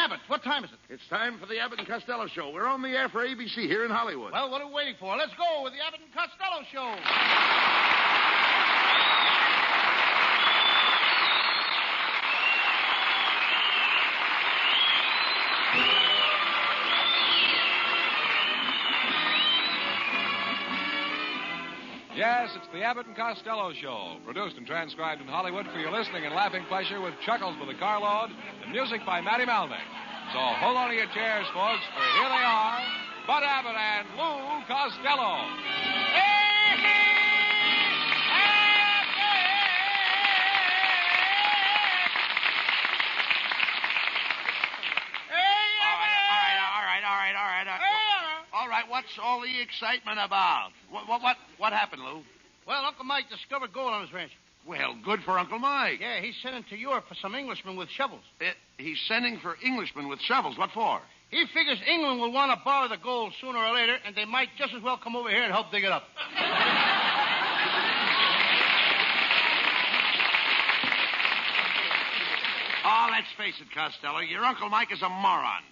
Abbott. What time is it? It's time for the Abbott and Costello Show. We're on the air for ABC here in Hollywood. Well, what are we waiting for? Let's go with the Abbott and Costello Show. Yes, it's the Abbott and Costello Show, produced and transcribed in Hollywood for your listening and laughing pleasure with chuckles with a carload and music by Matty Malnick. So hold on to your chairs, folks, for here they are, Bud Abbott and Lou Costello. All right, what's all the excitement about? What happened, Lou? Well, Uncle Mike discovered gold on his ranch. Well, good for Uncle Mike. Yeah, he's sending to Europe for some Englishmen with shovels. He's sending for Englishmen with shovels. What for? He figures England will want to borrow the gold sooner or later, and they might just as well come over here and help dig it up. Oh, let's face it, Costello. Your Uncle Mike is a moron.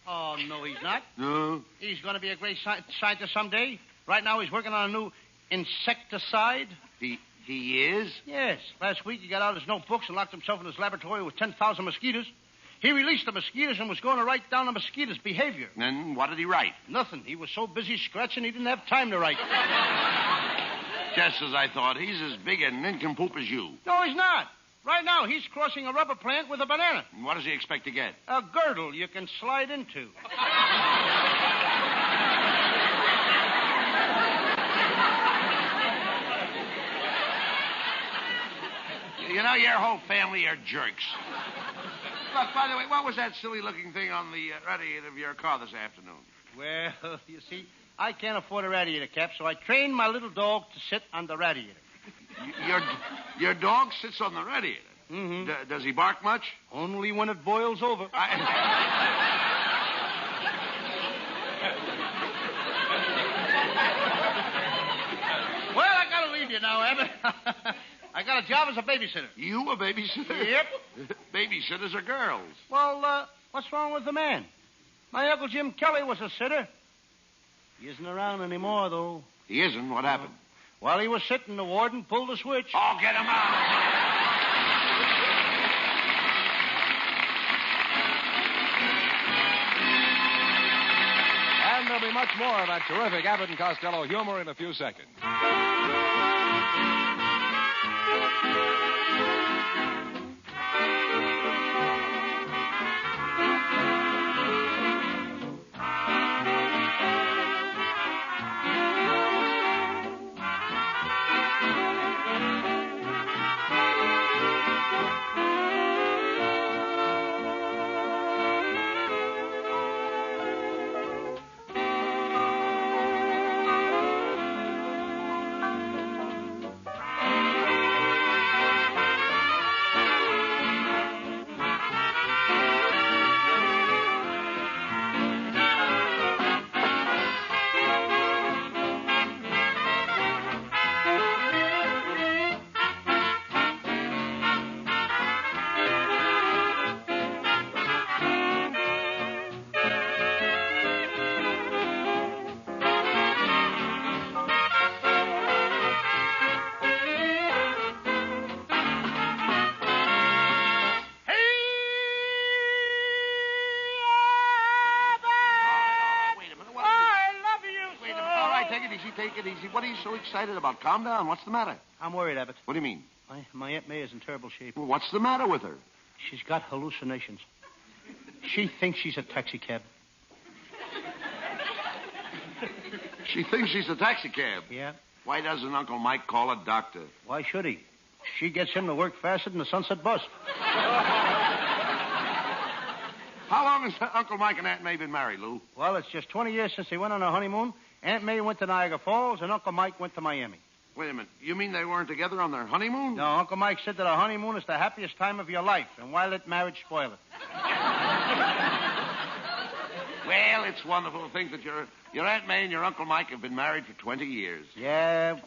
Oh, no, he's not. No? He's going to be a great scientist someday. Right now, he's working on a new insecticide. He is? Yes. Last week, he got out his notebooks and locked himself in his laboratory with 10,000 mosquitoes. He released the mosquitoes and was going to write down the mosquitoes' behavior. And what did he write? Nothing. He was so busy scratching, he didn't have time to write. Just as I thought. He's as big a nincompoop as you. No, he's not. Right now, he's crossing a rubber plant with a banana. And what does he expect to get? A girdle you can slide into. You know, your whole family are jerks. Look, by the way, what was that silly-looking thing on the radiator of your car this afternoon? Well, you see, I can't afford a radiator cap, so I trained my little dog to sit on the radiator. Your dog sits on the radiator? Mm-hmm. Does he bark much? Only when it boils over. Well, I gotta leave you now, Abbott. I got a job as a babysitter. You a babysitter? Yep. Babysitters are girls. Well, what's wrong with the man? My Uncle Jim Kelly was a sitter. He isn't around anymore, though. He isn't? What happened? While he was sitting, the warden pulled the switch. Oh, get him out. And there'll be much more of that terrific Abbott and Costello humor in a few seconds. Take it easy. What are you so excited about? Calm down. What's the matter? I'm worried, Abbott. What do you mean? My Aunt May is in terrible shape. Well, what's the matter with her? She's got hallucinations. She thinks she's a taxicab. She thinks she's a taxicab? Yeah. Why doesn't Uncle Mike call a doctor? Why should he? She gets him to work faster than the Sunset Bus. How long has Uncle Mike and Aunt May been married, Lou? Well, it's just 20 years since they went on a honeymoon. Aunt May went to Niagara Falls, and Uncle Mike went to Miami. Wait a minute. You mean they weren't together on their honeymoon? No, Uncle Mike said that a honeymoon is the happiest time of your life, and why let marriage spoil it? Well, it's wonderful to think that your Aunt May and your Uncle Mike have been married for 20 years. Yeah.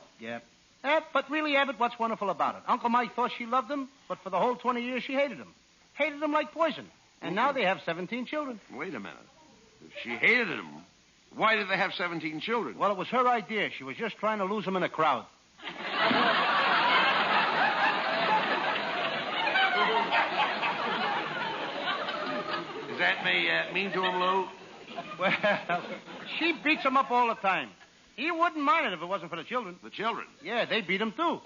But really, Abbott, what's wonderful about it? Uncle Mike thought she loved him, but for the whole 20 years she hated him. Hated him like poison. And now they have 17 children. Wait a minute. If she hated him, why did they have 17 children? Well, it was her idea. She was just trying to lose him in a crowd. Is that mean to him, Lou? Well, she beats him up all the time. He wouldn't mind it if it wasn't for the children. The children? Yeah, they beat him, too.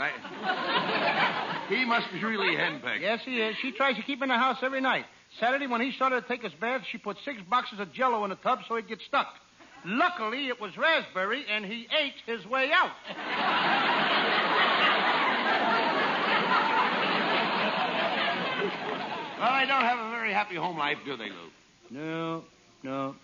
He must be really henpecked. Yes, he is. She tries to keep him in the house every night. Saturday, when he started to take his bath, she put 6 boxes of Jell-O in the tub so he'd get stuck. Luckily, it was raspberry, and he ate his way out. Well, they don't have a very happy home life, do they, Lou? No.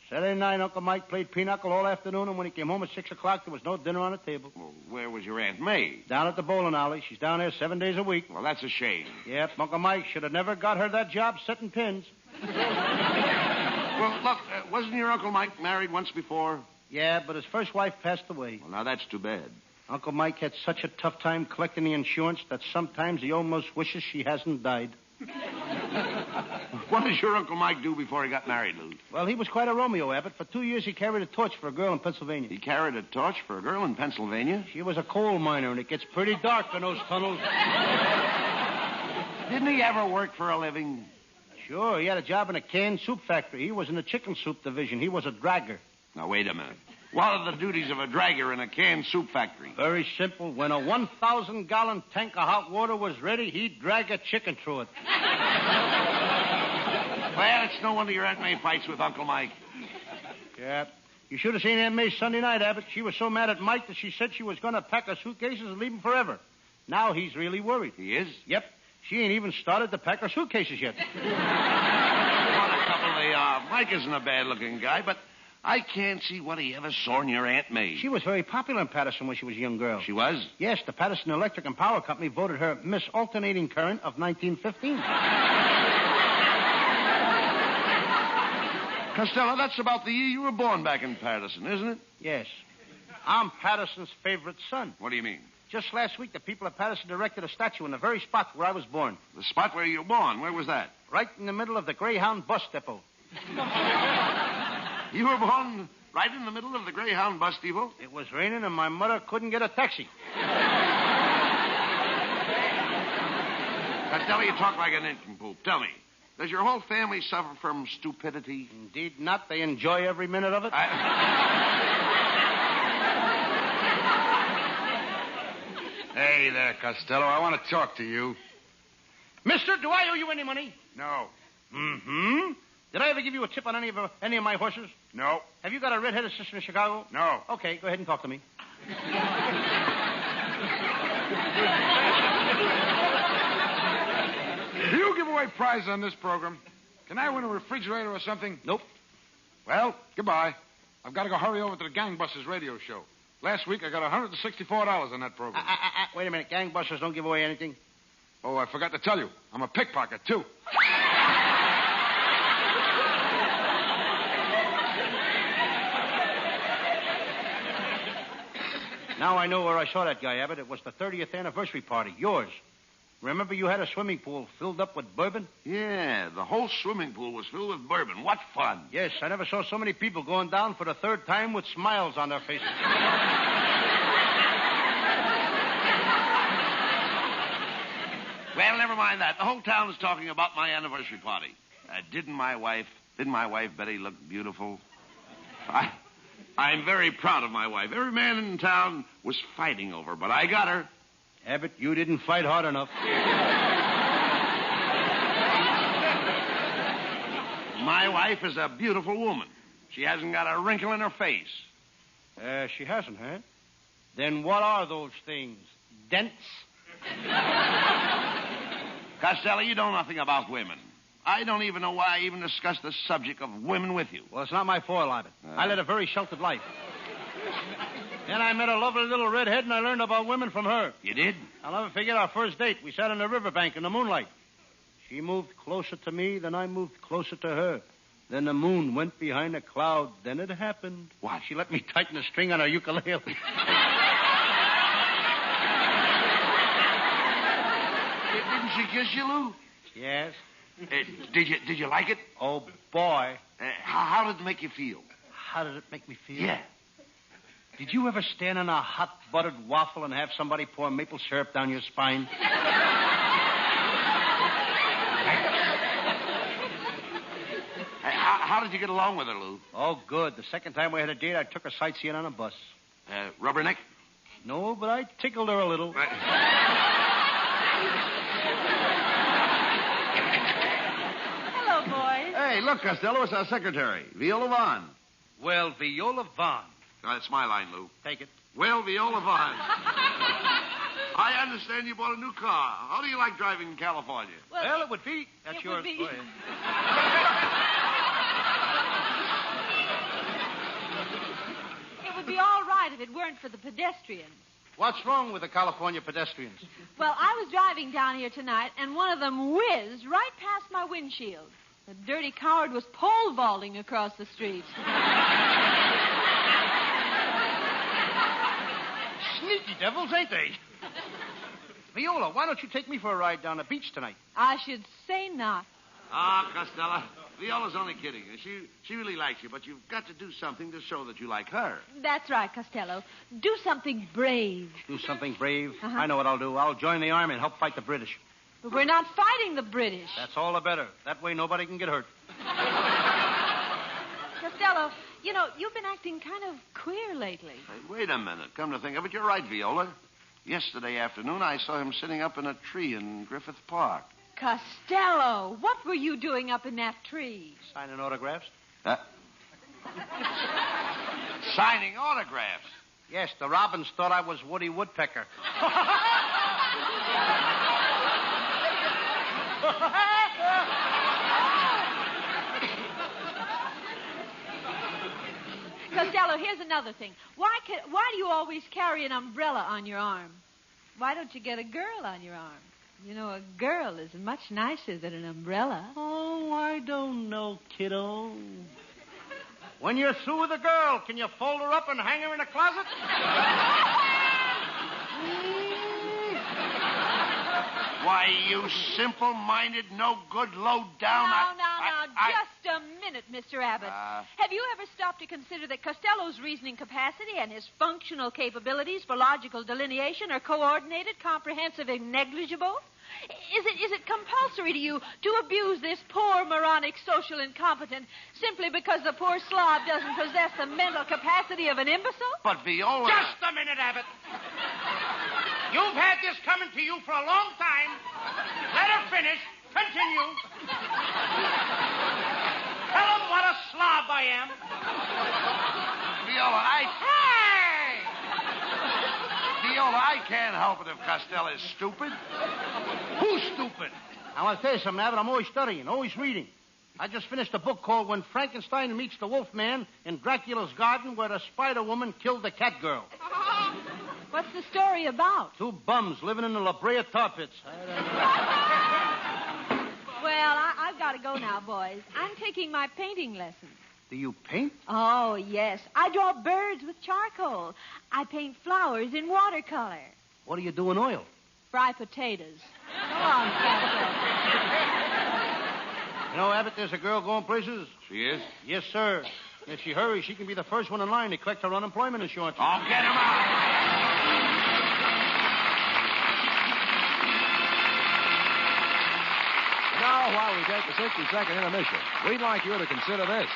Saturday night, Uncle Mike played pinochle all afternoon, and when he came home at 6 o'clock, there was no dinner on the table. Well, where was your Aunt May? Down at the bowling alley. She's down there 7 days a week. Well, that's a shame. Yep, Uncle Mike should have never got her that job setting pins. Well, look, wasn't your Uncle Mike married once before? Yeah, but his first wife passed away. Well, now that's too bad. Uncle Mike had such a tough time collecting the insurance that sometimes he almost wishes she hasn't died. What did your Uncle Mike do before he got married, Lou? Well, he was quite a Romeo, Abbott. For 2 years, he carried a torch for a girl in Pennsylvania. He carried a torch for a girl in Pennsylvania? She was a coal miner, and it gets pretty dark in those tunnels. Didn't he ever work for a living? Sure, he had a job in a canned soup factory. He was in the chicken soup division. He was a dragger. Now, wait a minute. What are the duties of a dragger in a canned soup factory? Very simple. When a 1,000-gallon tank of hot water was ready, he'd drag a chicken through it. Well, it's no wonder your Aunt May fights with Uncle Mike. Yeah. You should have seen Aunt May Sunday night, Abbott. She was so mad at Mike that she said she was going to pack her suitcases and leave him forever. Now he's really worried. He is? Yep. She ain't even started to pack her suitcases yet. What a couple they are. Mike isn't a bad-looking guy, but I can't see what he ever saw in your Aunt May. She was very popular in Patterson when she was a young girl. She was? Yes, the Patterson Electric and Power Company voted her Miss Alternating Current of 1915. Costello, that's about the year you were born back in Patterson, isn't it? Yes. I'm Patterson's favorite son. What do you mean? Just last week, the people of Patterson erected a statue in the very spot where I was born. The spot where you were born, where was that? Right in the middle of the Greyhound bus depot. You were born right in the middle of the Greyhound bus depot? It was raining and my mother couldn't get a taxi. Costello, you talk like an nincompoop. Tell me, does your whole family suffer from stupidity? Indeed not. They enjoy every minute of it. Hey there, Costello. I want to talk to you. Mister, do I owe you any money? No. Mm-hmm. Did I ever give you a tip on any of my horses? No. Have you got a red-headed sister in Chicago? No. Okay, go ahead and talk to me. Do you give away prizes on this program? Can I win a refrigerator or something? Nope. Well, goodbye. I've got to go hurry over to the Gangbusters radio show. Last week, I got $164 on that program. Wait a minute. Gangbusters don't give away anything. Oh, I forgot to tell you. I'm a pickpocket, too. Now I know where I saw that guy, Abbott. It was the 30th anniversary party. Yours. Remember you had a swimming pool filled up with bourbon? Yeah, the whole swimming pool was filled with bourbon. What fun. Yes, I never saw so many people going down for the third time with smiles on their faces. Well, never mind that. The whole town is talking about my anniversary party. Didn't my wife Betty look beautiful? I'm very proud of my wife. Every man in town was fighting over her, but I got her. Abbott, you didn't fight hard enough. My wife is a beautiful woman. She hasn't got a wrinkle in her face. She hasn't, huh? Then what are those things? Dents? Costello, you know nothing about women. I don't even know why I even discussed the subject of women with you. Well, it's not my fault, Abbott. I led a very sheltered life. Then I met a lovely little redhead, and I learned about women from her. You did? I'll never forget our first date. We sat on the riverbank in the moonlight. She moved closer to me, then I moved closer to her. Then the moon went behind a cloud. Then it happened. What? She let me tighten the string on her ukulele. Didn't she kiss you, Lou? Yes. Did you like it? Oh, boy. How did it make you feel? How did it make me feel? Yeah. Did you ever stand on a hot buttered waffle and have somebody pour maple syrup down your spine? How did you get along with her, Lou? Oh, good. The second time we had a date, I took her sightseeing on a bus. Rubberneck? No, but I tickled her a little. Hello, boys. Hey, look, Costello, it's our secretary, Viola Vaughn. Well, Viola Vaughn. That's my line, Lou. Take it. Well, Viola Vaughn. I understand you bought a new car. How do you like driving in California? Well, it would be. That's it yours. would be. Go ahead. It would be all right if it weren't for the pedestrians. What's wrong with the California pedestrians? Well, I was driving down here tonight, and one of them whizzed right past my windshield. The dirty coward was pole vaulting across the street. Sneaky devils, ain't they? Viola, why don't you take me for a ride down the beach tonight? I should say not. Costello, Viola's only kidding. She really likes you, but you've got to do something to show that you like her. That's right, Costello. Do something brave. Do something brave? Uh-huh. I know what I'll do. I'll join the army and help fight the British. But we're not fighting the British. That's all the better. That way nobody can get hurt. Costello, you know, you've been acting kind of queer lately. Hey, wait a minute. Come to think of it, you're right, Viola. Yesterday afternoon, I saw him sitting up in a tree in Griffith Park. Costello, what were you doing up in that tree? Signing autographs? Signing autographs. Yes, the robins thought I was Woody Woodpecker. Costello, here's another thing. Why do you always carry an umbrella on your arm? Why don't you get a girl on your arm? You know, a girl is much nicer than an umbrella. Oh, I don't know, kiddo. When you're through with a girl, can you fold her up and hang her in a closet? Why, you simple-minded, no-good, low-down... Just a minute, Mr. Abbott. Have you ever stopped to consider that Costello's reasoning capacity and his functional capabilities for logical delineation are coordinated, comprehensive, and negligible? Is it compulsory to you to abuse this poor, moronic, social incompetent simply because the poor slob doesn't possess the mental capacity of an imbecile? But Viola... Just a minute, Abbott. You've had this coming to you for a long time. Let her finish. Continue. Tell him what a slob I am. Viola, Viola, I can't help it if Costello's stupid. Who's stupid? I want to tell you something, Abbott. I'm always studying, always reading. I just finished a book called When Frankenstein Meets the Wolfman in Dracula's Garden, where the Spider-Woman killed the cat girl. What's the story about? Two bums living in the La Brea tar pits. Well, I've got to go now, boys. I'm taking my painting lessons. Do you paint? Oh, yes. I draw birds with charcoal. I paint flowers in watercolor. What do you do in oil? Fry potatoes. Go on, Costello. You know, Abbott, there's a girl going places. She is? Yes, sir. If she hurries, she can be the first one in line to collect her unemployment insurance. Oh, get him out. Now, while we take a 60-second intermission, we'd like you to consider this.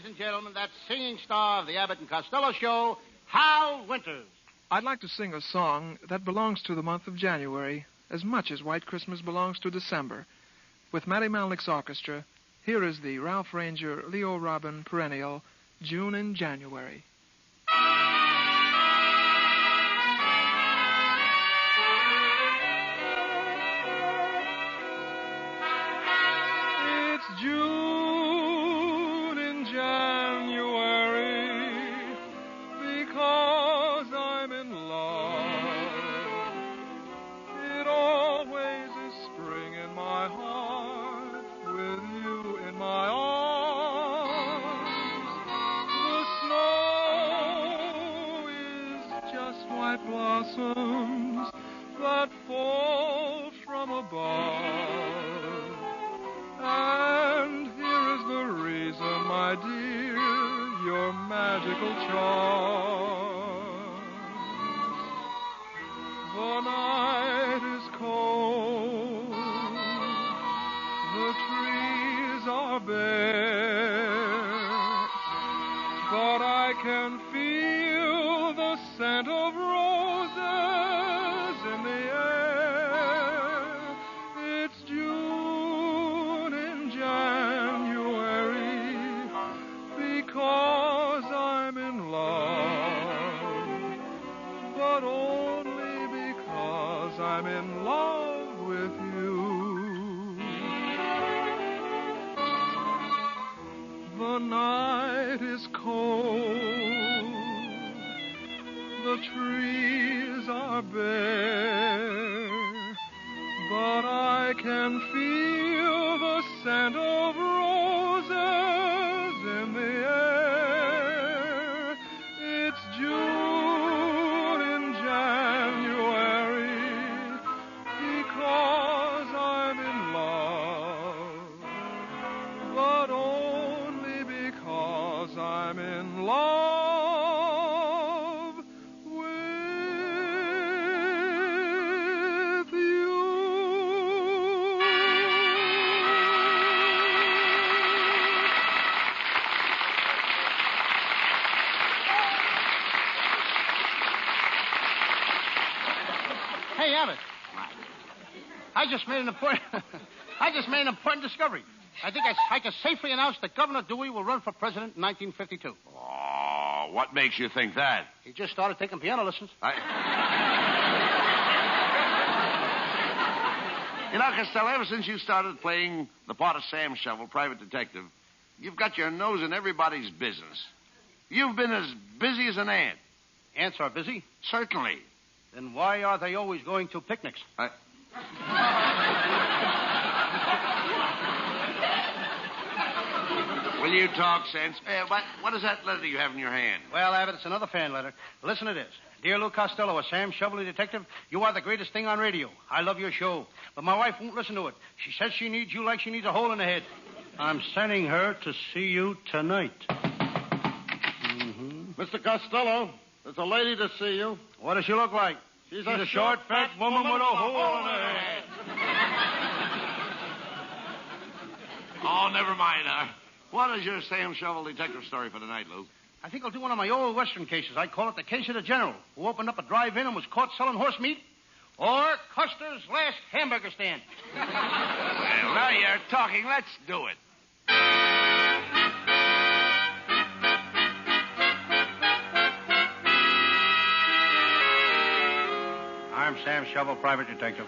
ladies and gentlemen, that singing star of the Abbott and Costello Show, Hal Winters. I'd like to sing a song that belongs to the month of January as much as White Christmas belongs to December. With Matty Malnick's orchestra, here is the Ralph Ranger, Leo Robin perennial, June in January. It's June in January because I'm in love. It always is spring in my heart with you in my arms. The snow is just white blossoms that fall from above. And here is the reason, my dear, your magical charms. The night is cold, the trees are bare, but I can feel the scent of roses in the air. It's June in January because I'm in love, but only because I'm in love with you. The night is cold, the trees are bare, but I can feel the scent of roses in the air. It's June in January because I'm in love, but only because I'm in love with you. Hey, Abbott. I just made an important discovery. I think I can safely announce that Governor Dewey will run for president in 1952. Oh, what makes you think that? He just started taking piano lessons. You know, Costello, ever since you started playing the part of Sam Shovel, private detective, you've got your nose in everybody's business. You've been as busy as an ant. Ants are busy. Certainly. Then why are they always going to picnics? Will you talk sense? What is that letter you have in your hand? Well, Abbott, it's another fan letter. Listen to this. Dear Lou Costello, a Sam Shovelly detective, you are the greatest thing on radio. I love your show. But my wife won't listen to it. She says she needs you like she needs a hole in the head. I'm sending her to see you tonight. Mr. Costello, there's a lady to see you. What does she look like? She's a short, fat woman with a hole in her head. Oh, never mind. What is your Sam Shovel detective story for tonight, Lou? I think I'll do one of my old Western cases. I call it the case of the general who opened up a drive-in and was caught selling horse meat, or Custer's last hamburger stand. Well, now you're talking. Let's do it. I'm Sam Shovel, private detective.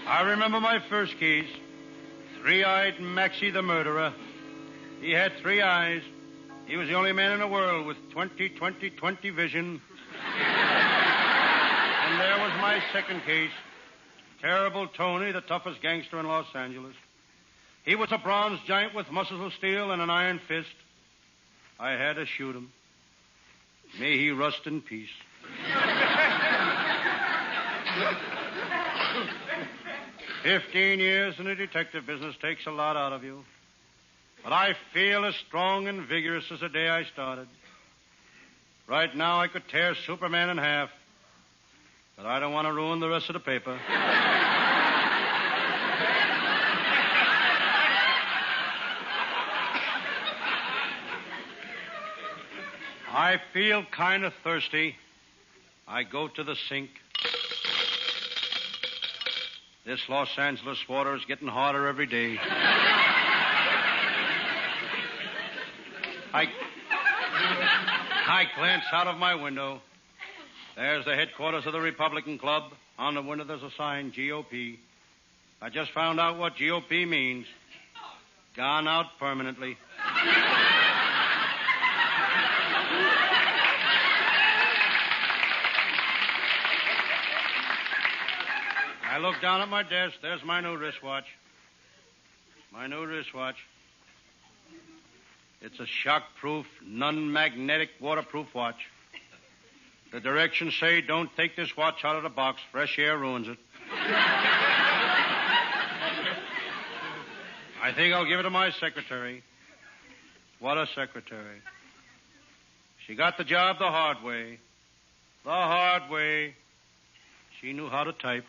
I remember my first case. Three-eyed Maxie the murderer. He had three eyes. He was the only man in the world with 20/20/20 vision. And there was my second case. Terrible Tony, the toughest gangster in Los Angeles. He was a bronze giant with muscles of steel and an iron fist. I had to shoot him. May he rust in peace. 15 years in the detective business takes a lot out of you. But I feel as strong and vigorous as the day I started. Right now I could tear Superman in half. But I don't want to ruin the rest of the paper. I feel kind of thirsty. I go to the sink. This Los Angeles water is getting harder every day. I glance out of my window. There's the headquarters of the Republican Club. On the window there's a sign, GOP. I just found out what GOP means. Gone out permanently. I look down at my desk. There's my new wristwatch. It's a shock-proof, non-magnetic, waterproof watch. The directions say don't take this watch out of the box. Fresh air ruins it. I think I'll give it to my secretary. What a secretary. She got the job the hard way. The hard way. She knew how to type.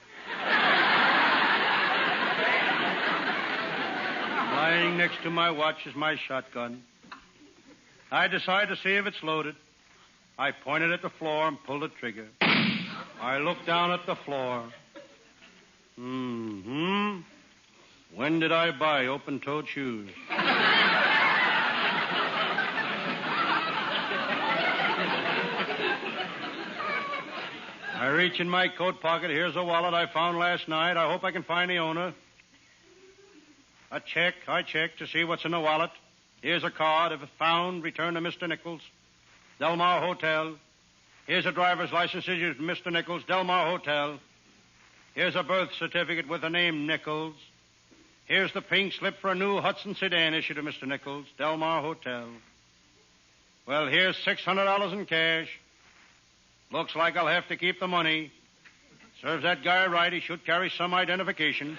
Lying next to my watch is my shotgun. I decide to see if it's loaded. I pointed at the floor and pulled the trigger. I looked down at the floor. When did I buy open-toed shoes? I reach in my coat pocket. Here's a wallet I found last night. I hope I can find the owner. A check. I check to see what's in the wallet. Here's a card. If found, return to Mr. Nichols. Del Mar Hotel. Here's a driver's license issued to Mr. Nichols, Del Mar Hotel. Here's a birth certificate with the name Nichols. Here's the pink slip for a new Hudson sedan issued to Mr. Nichols, Del Mar Hotel. Well, here's $600 in cash. Looks like I'll have to keep the money. Serves that guy right. He should carry some identification.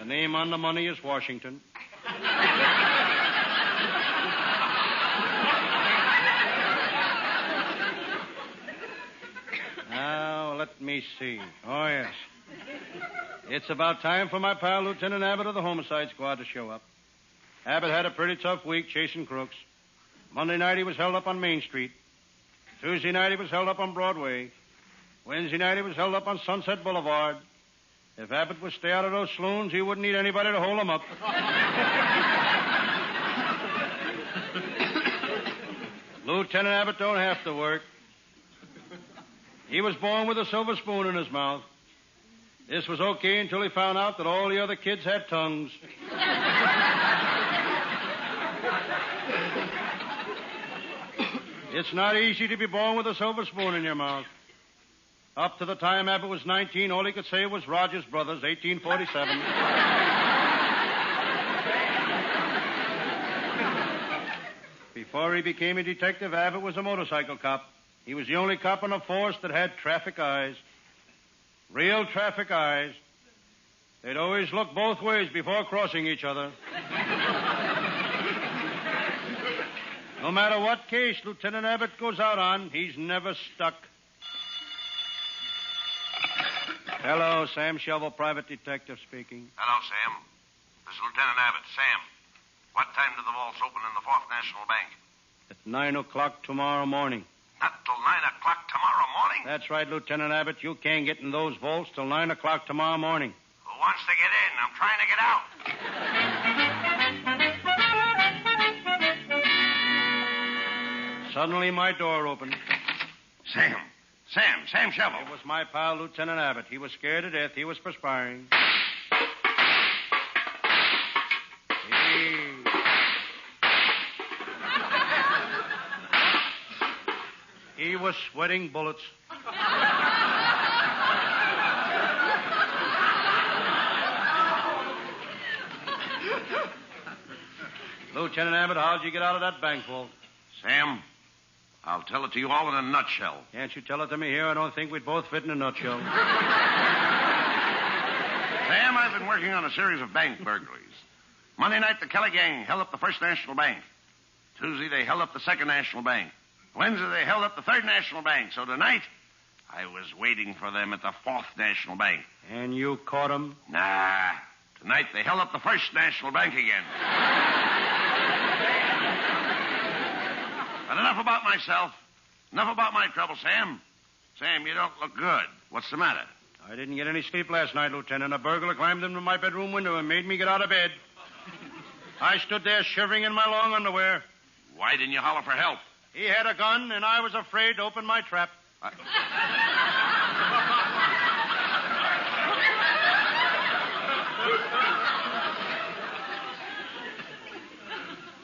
The name on the money is Washington. Now, let me see. Oh, yes. It's about time for my pal, Lieutenant Abbott of the Homicide Squad, to show up. Abbott had a pretty tough week chasing crooks. Monday night he was held up on Main Street. Tuesday night he was held up on Broadway. Wednesday night he was held up on Sunset Boulevard. If Abbott would stay out of those saloons, he wouldn't need anybody to hold him up. Lieutenant Abbott don't have to work. He was born with a silver spoon in his mouth. This was okay until he found out that all the other kids had tongues. It's not easy to be born with a silver spoon in your mouth. Up to the time Abbott was 19, all he could say was Rogers Brothers, 1847. Before he became a detective, Abbott was a motorcycle cop. He was the only cop on the force that had traffic eyes. Real traffic eyes. They'd always look both ways before crossing each other. No matter what case Lieutenant Abbott goes out on, he's never stuck. Hello, Sam Shovel, private detective speaking. Hello, Sam. This is Lieutenant Abbott. Sam, what time do the vaults open in the Fourth National Bank? At 9 o'clock tomorrow morning. Not till 9 o'clock tomorrow morning? That's right, Lieutenant Abbott. You can't get in those vaults till 9 o'clock tomorrow morning. Who wants to get in? I'm trying to get out. Suddenly, my door opened. Sam Shovel. It was my pal, Lieutenant Abbott. He was scared to death. He was perspiring. He was sweating bullets. Lieutenant Abbott, how'd you get out of that bank vault? Sam, I'll tell it to you all in a nutshell. Can't you tell it to me here? I don't think we'd both fit in a nutshell. Sam, I've been working on a series of bank burglaries. Monday night, the Kelly gang held up the First National Bank. Tuesday, they held up the Second National Bank. Wednesday, they held up the Third National Bank. So tonight, I was waiting for them at the Fourth National Bank. And you caught them? Nah. Tonight they held up the First National Bank again. But enough about myself. Enough about my trouble, Sam. Sam, you don't look good. What's the matter? I didn't get any sleep last night, Lieutenant. A burglar climbed into my bedroom window and made me get out of bed. I stood there shivering in my long underwear. Why didn't you holler for help? He had a gun, and I was afraid to open my trap.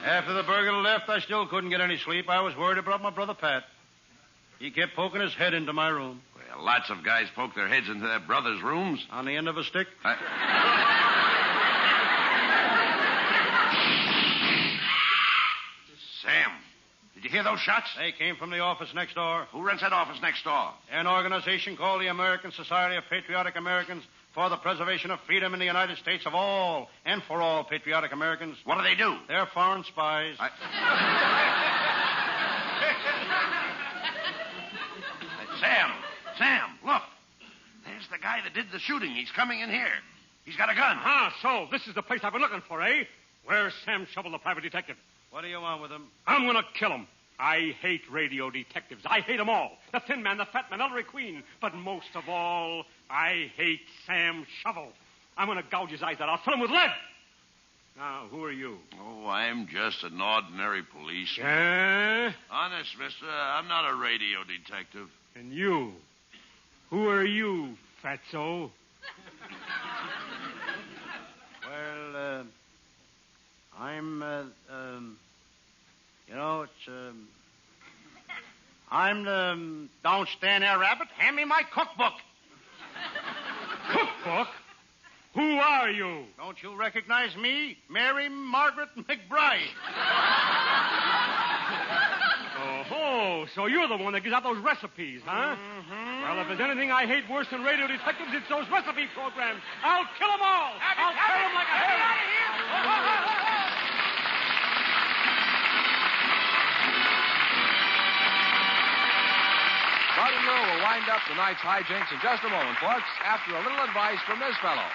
After the burglar left, I still couldn't get any sleep. I was worried about my brother Pat. He kept poking his head into my room. Well, lots of guys poke their heads into their brothers' rooms. On the end of a stick? Sam, did you hear those shots? They came from the office next door. Who runs that office next door? An organization called the American Society of Patriotic Americans for the Preservation of Freedom in the United States of all and for all patriotic Americans. What do they do? They're foreign spies. Sam, look. There's the guy that did the shooting. He's coming in here. He's got a gun. So this is the place I've been looking for, eh? Where's Sam Shovel, the private detective? What do you want with him? I'm going to kill him. I hate radio detectives. I hate them all. The Thin Man, the Fat Man, Ellery Queen. But most of all, I hate Sam Shovel. I'm going to gouge his eyes out. I'll fill him with lead. Now, who are you? Oh, I'm just an ordinary policeman. Eh? Honest, mister, I'm not a radio detective. And you? Who are you, fatso? Well, I'm, I'm the... Don't stand there, Rabbit. Hand me my cookbook. Cookbook? Who are you? Don't you recognize me? Mary Margaret McBride. Oh, so you're the one that gives out those recipes, huh? Mm-hmm. Well, if there's anything I hate worse than radio detectives, it's those recipe programs. I'll kill them all. I'll tear them like a hair. Bud and Lou will wind up tonight's hijinks in just a moment, folks, after a little advice from this fellow.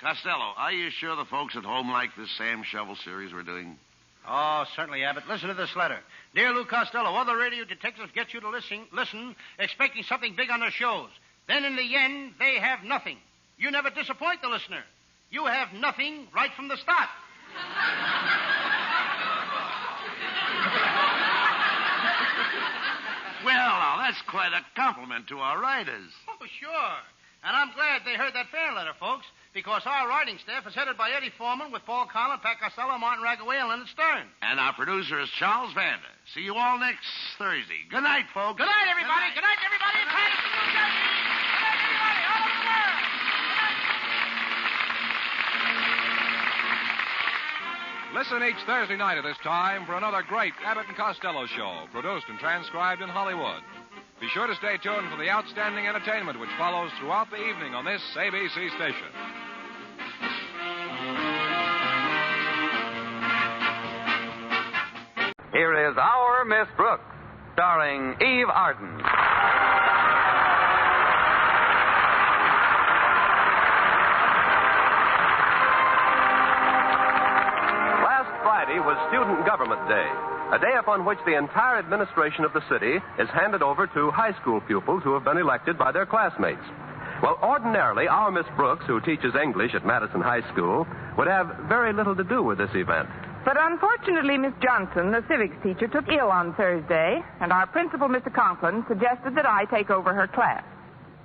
Costello, are you sure the folks at home like this Sam Shovel series we're doing? Oh, certainly, Abbott. Listen to this letter. Dear Lou Costello, other radio detectives get you to listen, expecting something big on their shows. Then in the end, they have nothing. You never disappoint the listener. You have nothing right from the start. Well, now, that's quite a compliment to our writers. Oh, sure. And I'm glad they heard that fan letter, folks, because our writing staff is headed by Eddie Foreman with Paul Collin, Pat Costello, Martin Ragaway, and Leonard Stern. And our producer is Charles Vander. See you all next Thursday. Good night, folks. Good night, everybody. Good night, everybody. It's Titus from New Jersey. Good night, everybody, all over the world. Listen each Thursday night at this time for another great Abbott and Costello show, produced and transcribed in Hollywood. Be sure to stay tuned for the outstanding entertainment which follows throughout the evening on this ABC station. Here is Our Miss Brooks, starring Eve Arden. Friday was Student Government Day, a day upon which the entire administration of the city is handed over to high school pupils who have been elected by their classmates. Well, ordinarily, our Miss Brooks, who teaches English at Madison High School, would have very little to do with this event. But unfortunately, Miss Johnson, the civics teacher, took ill on Thursday, and our principal, Mr. Conklin, suggested that I take over her class.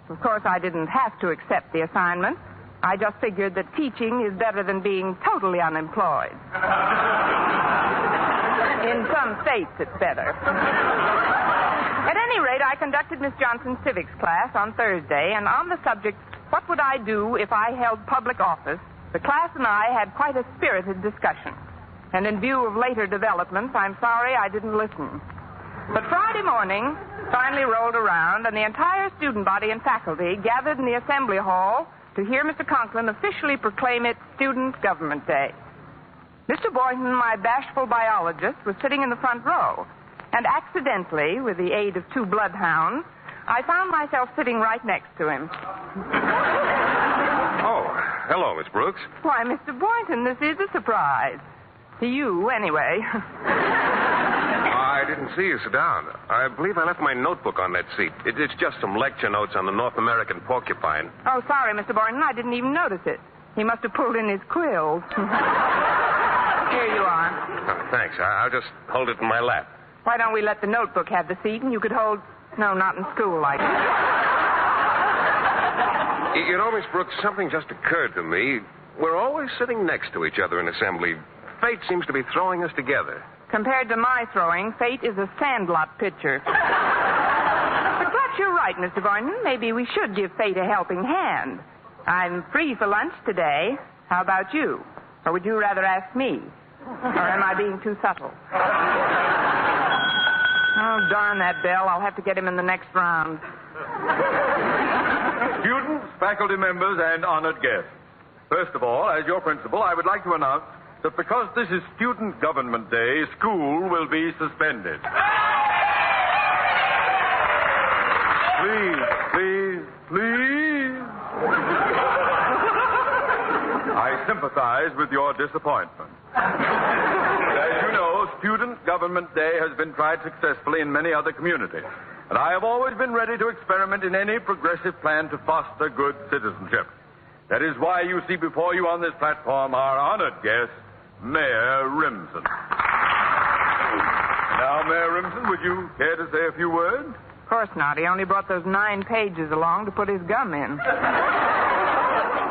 Of course, I didn't have to accept the assignment. I just figured that teaching is better than being totally unemployed. In some states, it's better. At any rate, I conducted Miss Johnson's civics class on Thursday, and on the subject, what would I do if I held public office, the class and I had quite a spirited discussion. And in view of later developments, I'm sorry I didn't listen. But Friday morning finally rolled around, and the entire student body and faculty gathered in the assembly hall to hear Mr. Conklin officially proclaim it Student Government Day. Mr. Boynton, my bashful biologist, was sitting in the front row, and accidentally, with the aid of two bloodhounds, I found myself sitting right next to him. Oh, hello, Miss Brooks. Why, Mr. Boynton, this is a surprise. To you, anyway. I didn't see you sit down. I believe I left my notebook on that seat. It's just some lecture notes on the North American porcupine. Oh, sorry, Mr. Boynton. I didn't even notice it. He must have pulled in his quills. Here you are. Oh, thanks. I'll just hold it in my lap. Why don't we let the notebook have the seat and you could hold... No, not in school like that. You know, Miss Brooks, something just occurred to me. We're always sitting next to each other in assembly. Fate seems to be throwing us together. Compared to my throwing, fate is a sandlot pitcher. But perhaps you're right, Mr. Boynton. Maybe we should give fate a helping hand. I'm free for lunch today. How about you? Or would you rather ask me? Or am I being too subtle? Oh, darn that bell. I'll have to get him in the next round. Students, faculty members, and honored guests. First of all, as your principal, I would like to announce that because this is Student Government Day, school will be suspended. Please, please, please. I sympathize with your disappointment. As you know, Student Government Day has been tried successfully in many other communities, and I have always been ready to experiment in any progressive plan to foster good citizenship. That is why you see before you on this platform our honored guest, Mayor Remsen. Now, Mayor Remsen, would you care to say a few words? Of course not. He only brought those 9 pages along to put his gum in.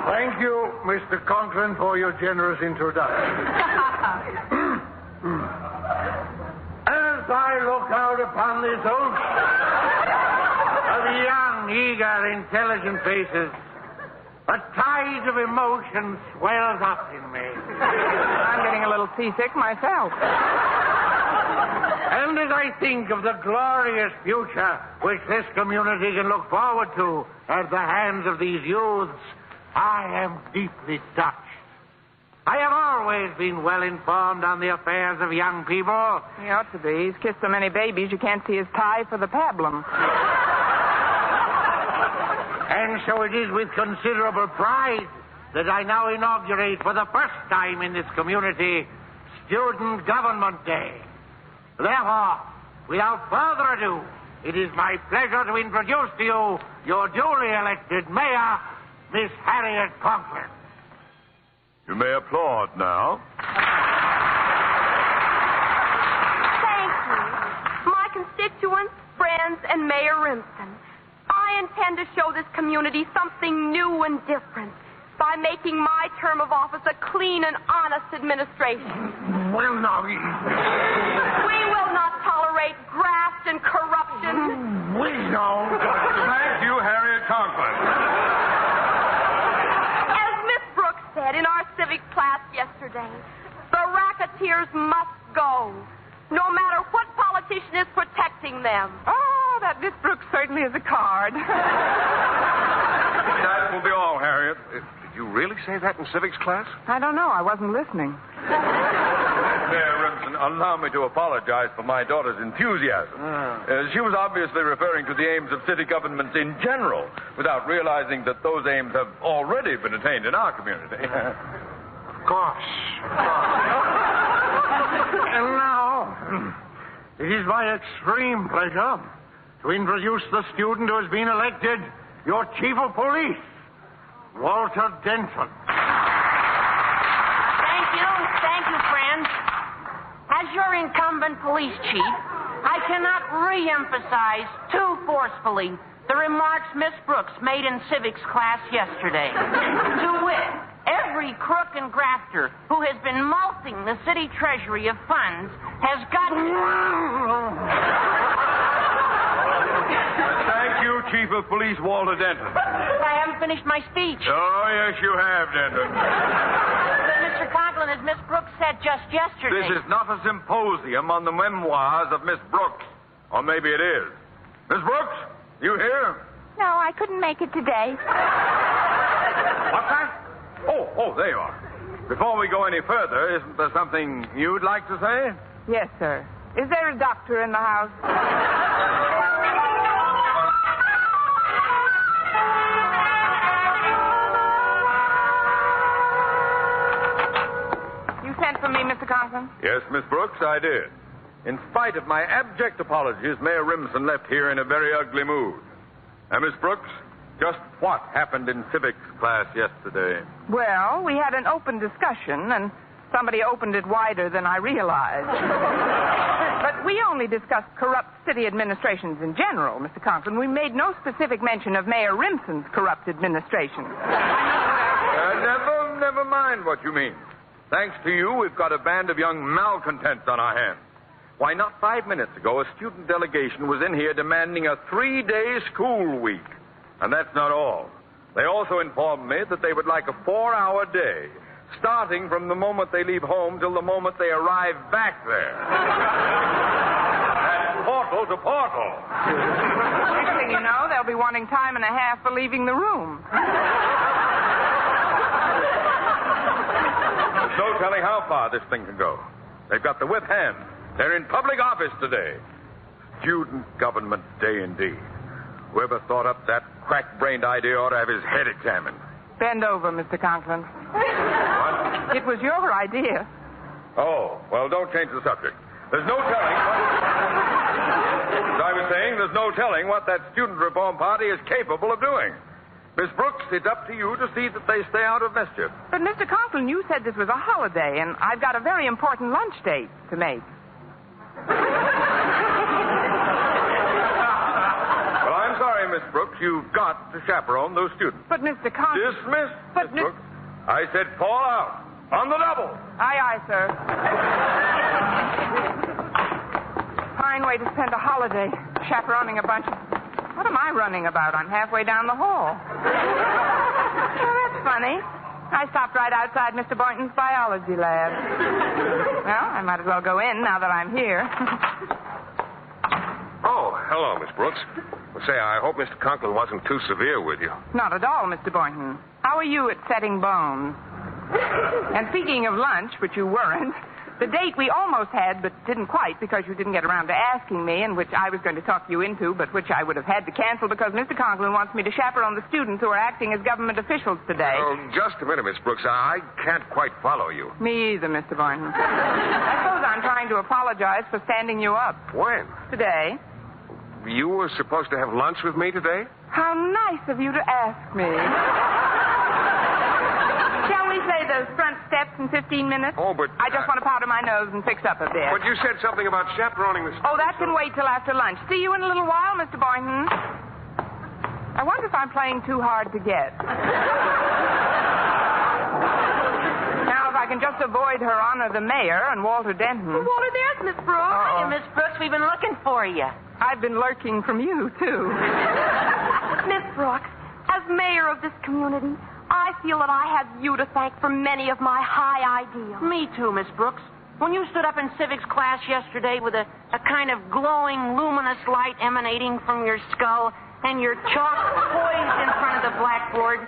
Thank you, Mr. Conklin, for your generous introduction. As I look out upon this ocean of young, eager, intelligent faces, a tide of emotion swells up in me. I'm getting a little seasick myself. And as I think of the glorious future which this community can look forward to at the hands of these youths, I am deeply touched. I have always been well informed on the affairs of young people. He ought to be. He's kissed so many babies you can't see his tie for the pablum. And so it is with considerable pride that I now inaugurate for the first time in this community Student Government Day. Therefore, without further ado, it is my pleasure to introduce to you your duly elected mayor, Miss Harriet Conklin. You may applaud now. Thank you. My constituents, friends, and Mayor Remsen, I intend to show this community something new and different by making my term of office a clean and honest administration. Well, now, we will not tolerate graft and corruption. We know. Thank you, Harriet Conklin. As Miss Brooks said in our civic class yesterday, the racketeers must go, no matter what politician is protecting them. Oh, that Miss Brooks certainly is a card. That will be all, Harriet. Did you really say that in civics class? I don't know. I wasn't listening. Mayor Remsen, allow me to apologize for my daughter's enthusiasm. She was obviously referring to the aims of city governments in general, without realizing that those aims have already been attained in our community. Of course. And now, it is my extreme pleasure to introduce the student who has been elected your chief of police, Walter Denton. Thank you, friends. As your incumbent police chief, I cannot re-emphasize too forcefully the remarks Miss Brooks made in civics class yesterday. To wit, every crook and grafter who has been mulcting the city treasury of funds has got... Thank you, Chief of Police Walter Denton. I haven't finished my speech. Oh, yes, you have, Denton. But, Mr. Conklin, as Miss Brooks said just yesterday... This is not a symposium on the memoirs of Miss Brooks. Or maybe it is. Miss Brooks, you here? No, I couldn't make it today. What's that? Oh, there you are. Before we go any further, isn't there something you'd like to say? Yes, sir. Is there a doctor in the house? You sent for me, Mr. Conklin? Yes, Miss Brooks, I did. In spite of my abject apologies, Mayor Rimson left here in a very ugly mood. Now, Miss Brooks, just what happened in civics class yesterday? Well, we had an open discussion, and somebody opened it wider than I realized. But we only discussed corrupt city administrations in general, Mr. Conklin. We made no specific mention of Mayor Rimson's corrupt administration. Never mind what you mean. Thanks to you, we've got a band of young malcontents on our hands. Why, not 5 minutes ago, a student delegation was in here demanding a 3-day school week. And that's not all. They also informed me that they would like a 4-hour day, starting from the moment they leave home till the moment they arrive back there. And portal to portal. Next thing you know, they'll be wanting time and a half for leaving the room. There's no telling how far this thing can go. They've got the whip hand. They're in public office today. Student Government Day indeed. Whoever thought up that crack-brained idea ought to have his head examined. Bend over, Mr. Conklin. What? It was your idea. Oh, well, don't change the subject. There's no telling As I was saying, there's no telling what that student reform party is capable of doing. Miss Brooks, it's up to you to see that they stay out of mischief. But, Mr. Conklin, you said this was a holiday, and I've got a very important lunch date to make. Well, I'm sorry, Miss Brooks. You've got to chaperone those students. But, Mr. Conklin... Dismissed, Miss Brooks. I said fall out. On the double. Aye, sir. Fine way to spend a holiday, chaperoning a bunch of... What am I running about? I'm halfway down the hall. Oh, that's funny. I stopped right outside Mr. Boynton's biology lab. Well, I might as well go in now that I'm here. Oh, hello, Miss Brooks. Well, say, I hope Mr. Conklin wasn't too severe with you. Not at all, Mr. Boynton. How are you at setting bones? And speaking of lunch, which you weren't, the date we almost had but didn't quite because you didn't get around to asking me, and which I was going to talk you into, but which I would have had to cancel because Mr. Conklin wants me to chaperone the students who are acting as government officials today. Oh, just a minute, Miss Brooks. I can't quite follow you. Me either, Mr. Boynton. I suppose I'm trying to apologize for standing you up. When? Today. You were supposed to have lunch with me today? How nice of you to ask me. Shall we say those front steps in 15 minutes? Oh, but... I just want to powder my nose and fix up a bit. But you said something about chaperoning the... Oh, that can wait till after lunch. See you in a little while, Mr. Boynton. I wonder if I'm playing too hard to get. Now, if I can just avoid Her Honor the Mayor and Walter Denton. Well, Walter, there's Miss Brooks. Uh-oh. Hiya, Miss Brooks. We've been looking for you. I've been lurking from you, too. Miss Brooks, as mayor of this community, I feel that I have you to thank for many of my high ideals. Me too, Miss Brooks. When you stood up in civics class yesterday with a kind of glowing, luminous light emanating from your skull and your chalk poised in front of the blackboard,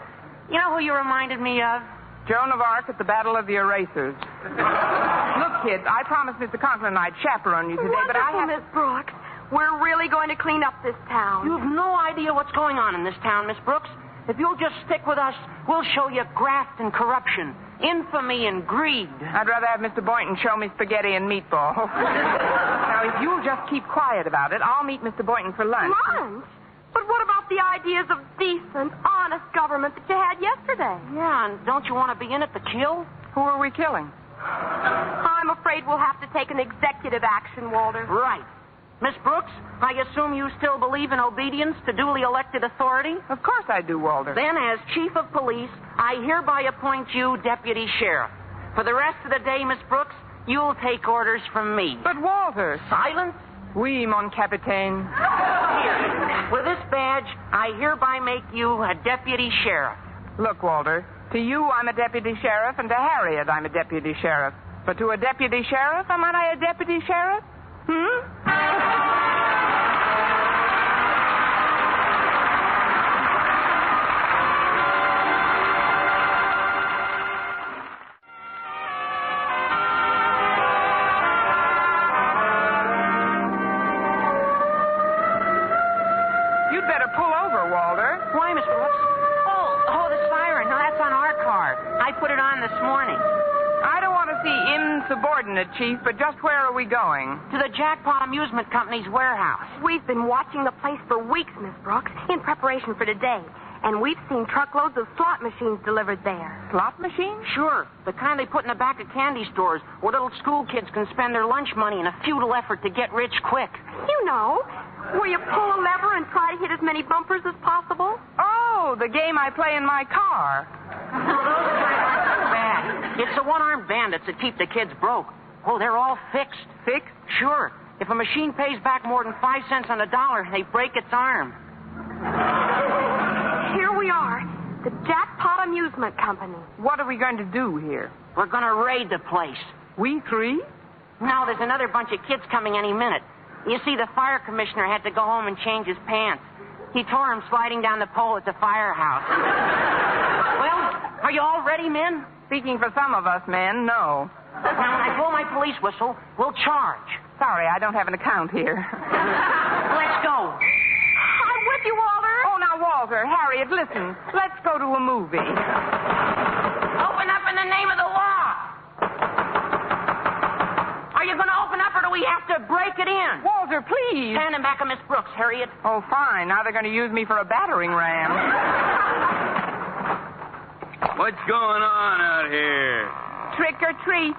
you know who you reminded me of? Joan of Arc at the Battle of the Erasers. Look, kids, I promised Mr. Conklin I'd chaperone you today, but I have... Miss Brooks. We're really going to clean up this town. You have no idea what's going on in this town, Miss Brooks. If you'll just stick with us, we'll show you graft and corruption, infamy and greed. I'd rather have Mr. Boynton show me spaghetti and meatball. Now, if you'll just keep quiet about it, I'll meet Mr. Boynton for lunch. Lunch? But what about the ideas of decent, honest government that you had yesterday? Yeah, and don't you want to be in it to kill? Who are we killing? I'm afraid we'll have to take an executive action, Walter. Right. Miss Brooks, I assume you still believe in obedience to duly elected authority? Of course I do, Walter. Then, as chief of police, I hereby appoint you deputy sheriff. For the rest of the day, Miss Brooks, you'll take orders from me. But, Walter... Silence? Oui, mon capitaine. Here. With this badge, I hereby make you a deputy sheriff. Look, Walter, to you I'm a deputy sheriff, and to Harriet I'm a deputy sheriff. But to a deputy sheriff, am I a deputy sheriff? You'd better pull over, Walter. Why, Miss Brooks? Oh, the siren. No, that's on our car. I put it on this morning. I don't want to see insubordinate, Chief, but just where are we going? To the Jackpot Amusement Company's warehouse. We've been watching the place for weeks, Miss Brooks, in preparation for today. And we've seen truckloads of slot machines delivered there. Slot machines? Sure. The kind they put in the back of candy stores where little school kids can spend their lunch money in a futile effort to get rich quick. You know, where you pull a lever and try to hit as many bumpers as possible. Oh, the game I play in my car. Bad. It's the one-armed bandits that keep the kids broke. Oh, they're all fixed. Fixed? Sure. If a machine pays back more than 5 cents on the dollar, they break its arm. Here we are, the Jackpot Amusement Company. What are we going to do here? We're going to raid the place. We three? No, there's another bunch of kids coming any minute. You see, the fire commissioner had to go home and change his pants. He tore him sliding down the pole at the firehouse. Well, are you all ready, men? Speaking for some of us men, no. Now, when I blow my police whistle, we'll charge. Sorry, I don't have an account here. Let's go. I'm with you, Walter. Oh, now, Walter, Harriet, listen. Let's go to a movie. Open up in the name of the law. Are you going to open up, or do we have to break it in? Walter, please. Stand in back of Miss Brooks, Harriet. Oh, fine. Now they're going to use me for a battering ram. What's going on out here? Trick or treat.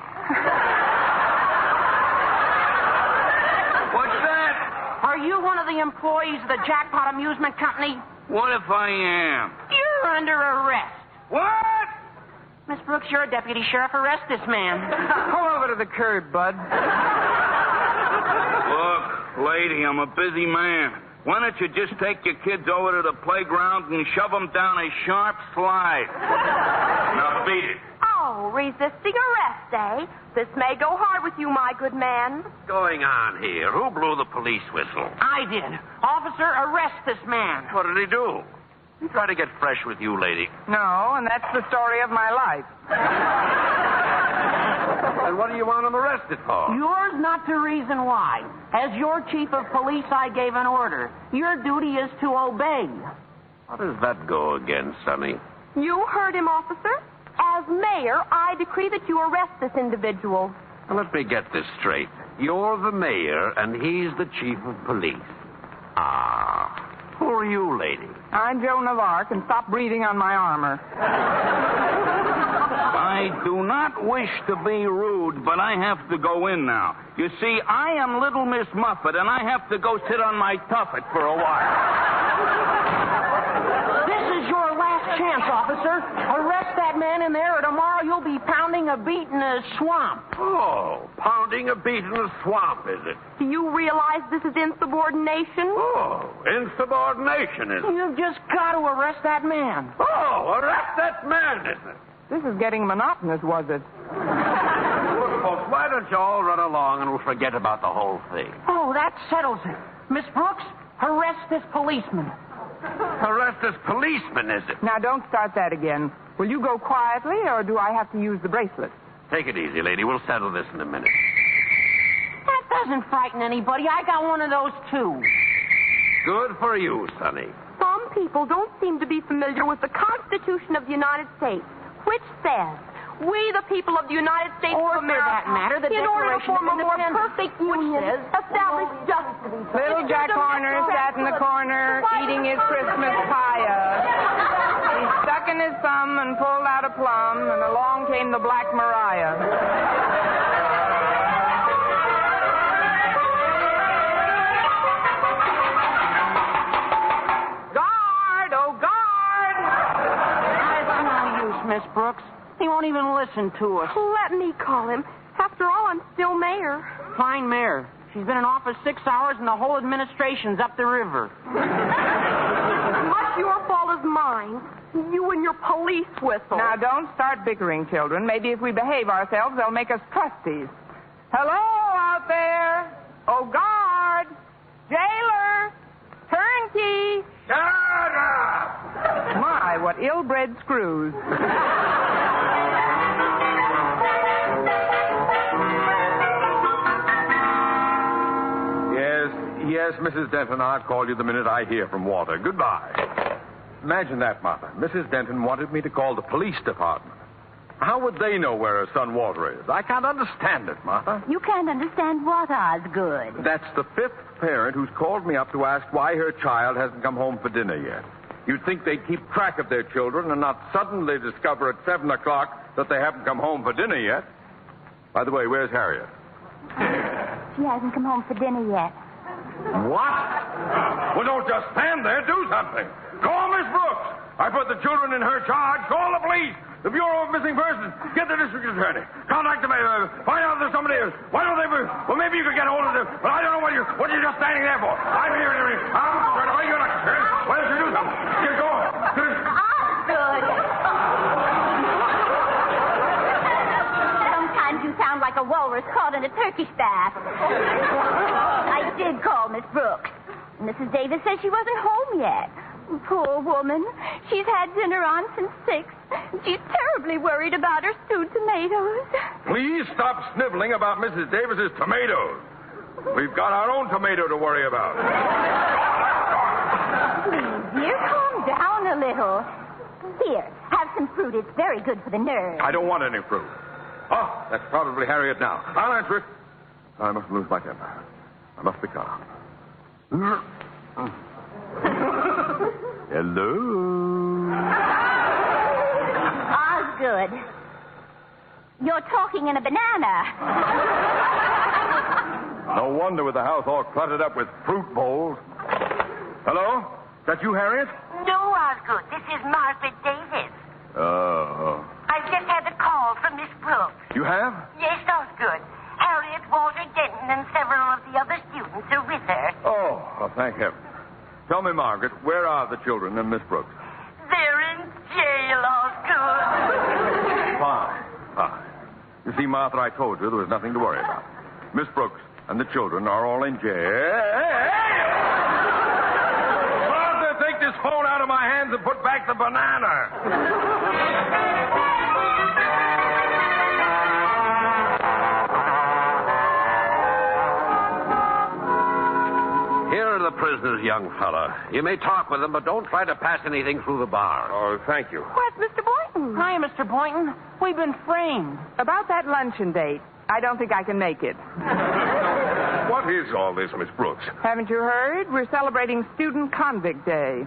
What's that? Are you one of the employees of the Jackpot Amusement Company? What if I am? You're under arrest. What? Miss Brooks, you're a deputy sheriff. Arrest this man. Pull over to the curb, bud. Look, lady, I'm a busy man. Why don't you just take your kids over to the playground and shove them down a sharp slide? Now beat it. Oh, resisting arrest, eh? This may go hard with you, my good man. What's going on here? Who blew the police whistle? I did. Officer, arrest this man. What did he do? He tried to get fresh with you, lady. No, and that's the story of my life. And what do you want him arrested for? Yours not to reason why. As your chief of police, I gave an order. Your duty is to obey. How does that go again, Sonny? You heard him, officer. As mayor, I decree that you arrest this individual. Now, let me get this straight. You're the mayor, and he's the chief of police. Ah. Who are you, lady? I'm Joan of Arc, and stop breathing on my armor. I do not wish to be rude, but I have to go in now. You see, I am Little Miss Muffet, and I have to go sit on my tuffet for a while. This is your last chance, officer. Arrest that man in there, or tomorrow you'll be pounding a beat in a swamp. Oh, pounding a beat in a swamp, is it? Do you realize this is insubordination? Oh, insubordination, is it? You've just got to arrest that man. Oh, arrest that man, is it? This is getting monotonous, was it? Look, folks, why don't you all run along and we'll forget about the whole thing? Oh, that settles it. Miss Brooks, arrest this policeman. Arrest this policeman, is it? Now, don't start that again. Will you go quietly, or do I have to use the bracelet? Take it easy, lady. We'll settle this in a minute. That doesn't frighten anybody. I got one of those, too. Good for you, Sonny. Some people don't seem to be familiar with the Constitution of the United States, which says, we, the people of the United States of America, for that matter, the in order to Declaration form of a more Independence, perfect union, establish justice. Little Jack Horner sat in the corner eating his Christmas pie. He stuck in his thumb and pulled out a plum, and along came the Black Mariah. Miss Brooks. He won't even listen to us. Let me call him. After all, I'm still mayor. Fine mayor. She's been in office 6 hours and the whole administration's up the river. As much your fault as mine. You and your police whistle. Now, don't start bickering, children. Maybe if we behave ourselves, they'll make us trustees. Hello out there. Oh, guard. Jailer. Turnkey. Shut up! My, what ill-bred screws. Yes, Mrs. Denton, I'll call you the minute I hear from Walter. Goodbye. Imagine that, Martha. Mrs. Denton wanted me to call the police department. How would they know where her son Walter is? I can't understand it, Martha. You can't understand what, Osgood? That's the fifth parent who's called me up to ask why her child hasn't come home for dinner yet. You'd think they'd keep track of their children and not suddenly discover at 7 o'clock that they haven't come home for dinner yet. By the way, where's Harriet? She hasn't come home for dinner yet. What? Well, don't just stand there. Do something. Call Miss Brooks. I put the children in her charge. Call the police. The Bureau of Missing Persons. Get the district attorney. Contact the mayor. Find out if there's somebody else. Why don't they... Well, maybe you could get hold of them. But I don't know what you're just standing there for. I'm here. I'm concerned. Why you're not concerned? Why don't you do something? Get going. Osgood. Sometimes you sound like a walrus caught in a Turkish bath. I did call Miss Brooks. Mrs. Davis says she wasn't home yet. Poor woman. She's had dinner on since 6. She's terribly worried about her stewed tomatoes. Please stop sniveling about Mrs. Davis's tomatoes. We've got our own tomato to worry about. Please, dear, calm down a little. Here, have some fruit. It's very good for the nerves. I don't want any fruit. Oh, that's probably Harriet now. I'll answer it. I mustn't lose my temper. I must be calm. Hello? Osgood, you're talking in a banana. No wonder with the house all cluttered up with fruit bowls. Hello? That you, Harriet? No, Osgood. This is Margaret Davis. Oh. I've just had a call from Miss Brooks. You have? Yes, Osgood. Harriet, Walter Denton, and several of the other students are with her. Oh, well, thank heaven. Tell me, Margaret, where are the children and Miss Brooks? They're in jail, Osgood. Fine. You see, Martha, I told you there was nothing to worry about. Miss Brooks and the children are all in jail. Hey! Martha, take this phone out of my hands and put back the banana. Here are the prisoners, young fella. You may talk with them, but don't try to pass anything through the bar. Oh, thank you. Where's Mr. Boynton? Hi, Mr. Boynton. We've been framed. About that luncheon date, I don't think I can make it. What is all this, Miss Brooks? Haven't you heard? We're celebrating Student Convict Day.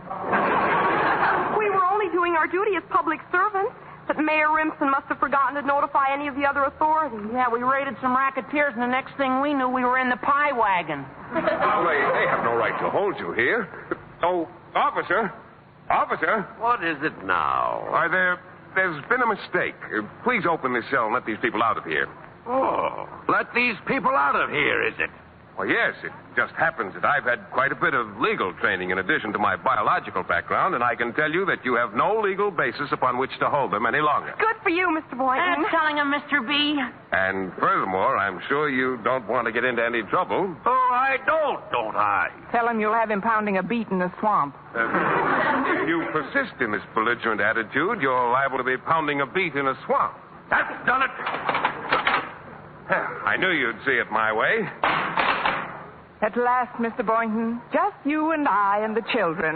We were only doing our duty as public servants. But Mayor Rimson must have forgotten to notify any of the other authorities. Yeah, we raided some racketeers, and the next thing we knew, we were in the pie wagon. Well, they have no right to hold you here. Oh, officer. Officer. What is it now? There's been a mistake. Please open this cell and let these people out of here. Oh, let these people out of here, is it? Well, yes, it just happens that I've had quite a bit of legal training in addition to my biological background, and I can tell you that you have no legal basis upon which to hold them any longer. Good for you, Mr. Boynton. That's telling him, Mr. B. And furthermore, I'm sure you don't want to get into any trouble. Oh, I don't I? Tell him you'll have him pounding a beet in the swamp. If you persist in this belligerent attitude, you're liable to be pounding a beet in a swamp. That's done it. I knew you'd see it my way. At last, Mr. Boynton, just you and I and the children.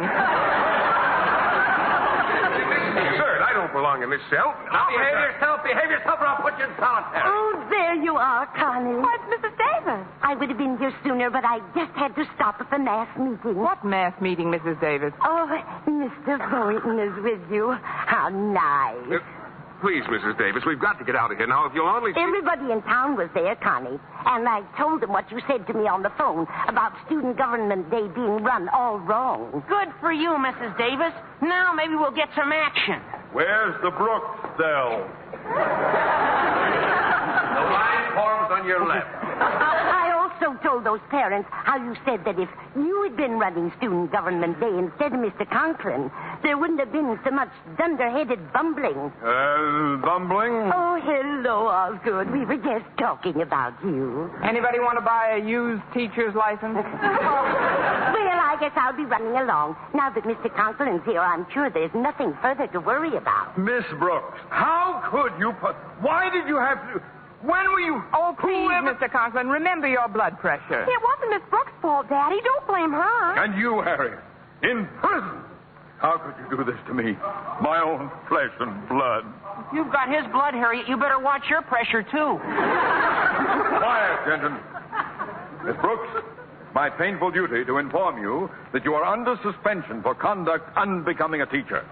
absurd. I don't belong in this cell. Now, behave yourself, or I'll put you in solitary. Oh, there you are, Connie. Why, it's Mrs. Davis. I would have been here sooner, but I just had to stop at the mass meeting. What mass meeting, Mrs. Davis? Oh, Mr. Boynton is with you. How nice. Please, Mrs. Davis, we've got to get out of here now. If you'll only... Everybody in town was there, Connie. And I told them what you said to me on the phone about Student Government Day being run all wrong. Good for you, Mrs. Davis. Now maybe we'll get some action. Where's the Brooks cell? The line forms on your left. I also told those parents how you said that if you had been running Student Government Day instead of Mr. Conklin, there wouldn't have been so much dunderheaded bumbling. Bumbling? Oh, hello, Osgood. We were just talking about you. Anybody want to buy a used teacher's license? Well, I guess I'll be running along. Now that Mr. Conklin's here, I'm sure there's nothing further to worry about. Miss Brooks, how could you put... Why did you have to... When were you... Oh, please, Mr. Conklin, remember your blood pressure. It wasn't Miss Brooks' fault, Daddy. Don't blame her. And you, Harry, in prison. How could you do this to me? My own flesh and blood. If you've got his blood, Harriet, you better watch your pressure, too. Quiet, gentlemen. Miss Brooks, my painful duty to inform you that you are under suspension for conduct unbecoming a teacher.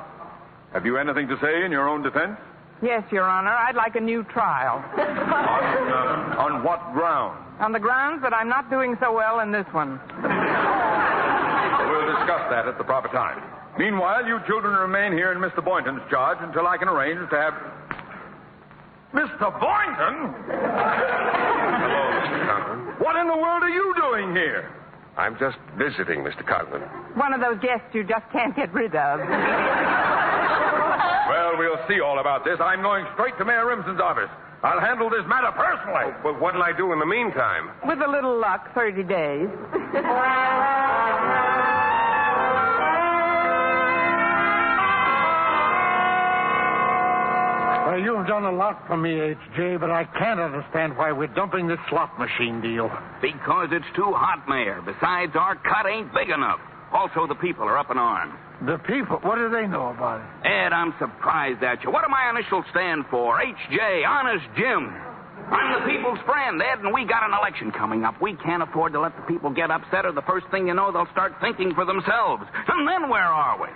Have you anything to say in your own defense? Yes, Your Honor. I'd like a new trial. On what ground? On the grounds that I'm not doing so well in this one. We'll discuss that at the proper time. Meanwhile, you children remain here in Mr. Boynton's charge until I can arrange to have... Mr. Boynton? Hello, Mr. Conklin. What in the world are you doing here? I'm just visiting, Mr. Conklin. One of those guests you just can't get rid of. Well, we'll see all about this. I'm going straight to Mayor Remsen's office. I'll handle this matter personally. But what'll I do in the meantime? With a little luck, 30 days. Well, you've done a lot for me, H.J., but I can't understand why we're dumping this slot machine deal. Because it's too hot, Mayor. Besides, our cut ain't big enough. Also, the people are up in arms. The people? What do they know about it? Ed, I'm surprised at you. What do my initials stand for? H.J., Honest Jim. I'm the people's friend, Ed, and we got an election coming up. We can't afford to let the people get upset, or the first thing you know, they'll start thinking for themselves. And then where are we?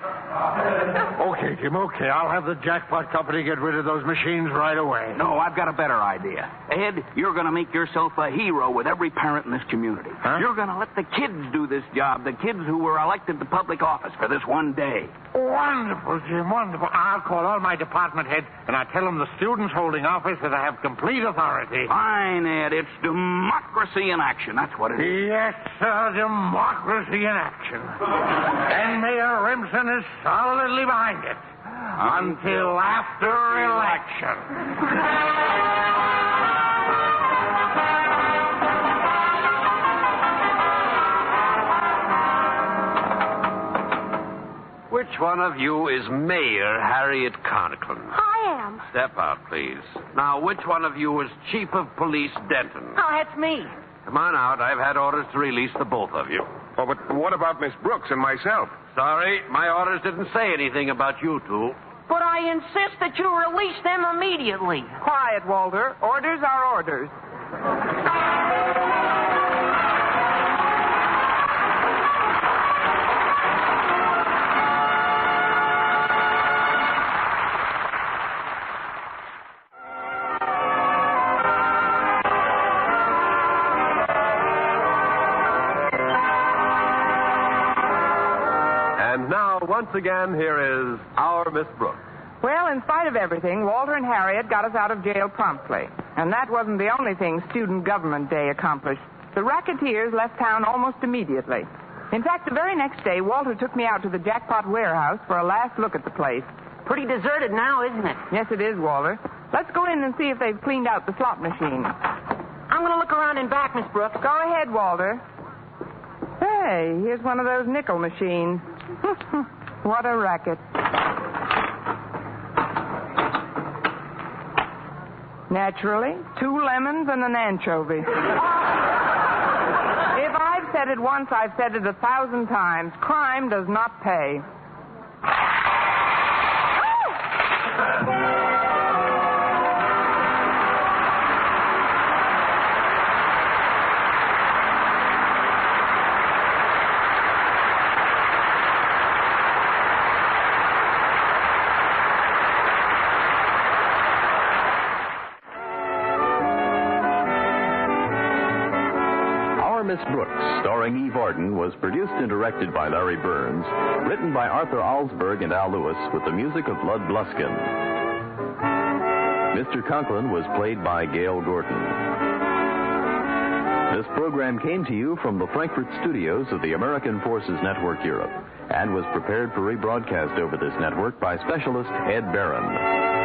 Okay, Jim, okay. I'll have the jackpot company get rid of those machines right away. No, I've got a better idea. Ed, you're going to make yourself a hero with every parent in this community. Huh? You're going to let the kids do this job, the kids who were elected to public office for this one day. Wonderful, Jim, wonderful. I'll call all my department heads, and I'll tell them the students holding office that I have complete authority. Fine, Ed. It's democracy in action. That's what it is. Yes, sir, democracy in action. And Mayor Remsen is solidly behind it. Until after election. Which one of you is Mayor Harriet Conklin? I am. Step out, please. Now, which one of you is Chief of Police Denton? Oh, that's me. Come on out. I've had orders to release the both of you. Oh, but what about Miss Brooks and myself? Sorry, my orders didn't say anything about you two. But I insist that you release them immediately. Quiet, Walter. Orders are orders. And now, once again, here is our Miss Brooks. Well, in spite of everything, Walter and Harriet got us out of jail promptly. And that wasn't the only thing Student Government Day accomplished. The racketeers left town almost immediately. In fact, the very next day, Walter took me out to the Jackpot warehouse for a last look at the place. Pretty deserted now, isn't it? Yes, it is, Walter. Let's go in and see if they've cleaned out the slot machine. I'm going to look around in back, Miss Brooks. Go ahead, Walter. Hey, here's one of those nickel machines. What a racket. Naturally, 2 lemons and an anchovy. If I've said it once, I've said it 1,000 times. Crime does not pay. Brooks, starring Eve Arden, was produced and directed by Larry Burns, written by Arthur Alsberg and Al Lewis, with the music of Lud Bluskin. Mr. Conklin was played by Gail Gordon. This program came to you from the Frankfurt studios of the American Forces Network Europe and was prepared for rebroadcast over this network by specialist Ed Barron.